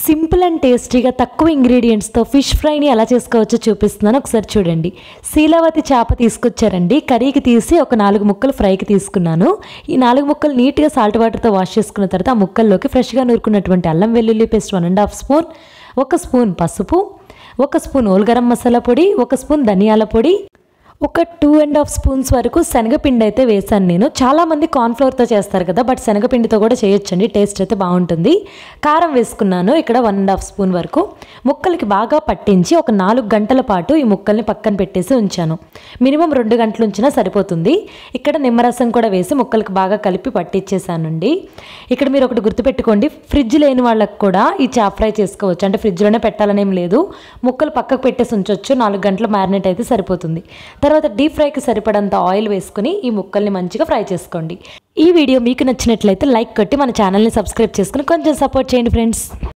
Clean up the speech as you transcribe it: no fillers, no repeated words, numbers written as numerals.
Simple and టేస్టీగా తక్కువ ఇంగ్రీడియంట్స్తో ఫిష్ ఫ్రైని ఎలా చేసుకోవచ్చో చూపిస్తున్నాను, ఒకసారి చూడండి. శీలావతి చేప తీసుకొచ్చారండి. కర్రీకి తీసి ఒక 4 ముక్కలు ఫ్రైకి తీసుకున్నాను. ఈ 4 ముక్కలు నీట్గా సాల్ట్ వాటర్తో వాష్ చేసుకున్న తర్వాత ఆ ముక్కల్లోకి ఫ్రెష్గా నూరుకున్నటువంటి అల్లం వెల్లుల్లి పేస్ట్ 1.5 స్పూన్, 1 స్పూన్ పసుపు, 1 స్పూన్ హోల్ గరం మసాలా పొడి, 1 స్పూన్ ధనియాల పొడి, ఒక 2.5 స్పూన్స్ వరకు శనగపిండి అయితే వేసాను నేను. చాలామంది కార్న్ఫ్లోర్తో చేస్తారు కదా, బట్ శనగపిండితో కూడా చేయొచ్చండి, టేస్ట్ అయితే బాగుంటుంది. కారం వేసుకున్నాను ఇక్కడ 1.5 స్పూన్ వరకు. ముక్కలకి బాగా పట్టించి ఒక 4 గంటల పాటు ఈ ముక్కల్ని పక్కన పెట్టేసి ఉంచాను. మినిమం 2 గంటలు ఉంచినా సరిపోతుంది. ఇక్కడ నిమ్మరసం కూడా వేసి ముక్కలకి బాగా కలిపి పట్టించేసానండి. ఇక్కడ మీరు ఒకటి గుర్తుపెట్టుకోండి, ఫ్రిడ్జ్ లేని వాళ్ళకి కూడా ఈ చేప ఫ్రై చేసుకోవచ్చు. అంటే ఫ్రిడ్జ్లోనే పెట్టాలనేం లేదు, ముక్కలు పక్కకు పెట్టేసి ఉంచవచ్చు. 4 గంటల మ్యారినేట్ అయితే సరిపోతుంది. తర్వాత డీప్ ఫ్రైకి సరిపడంత ఆయిల్ వేసుకుని ఈ ముక్కల్ని మంచిగా ఫ్రై చేసుకోండి. ఈ వీడియో మీకు నచ్చినట్లయితే లైక్ కొట్టి మన ఛానల్ని సబ్స్క్రైబ్ చేసుకుని కొంచెం సపోర్ట్ చేయండి ఫ్రెండ్స్.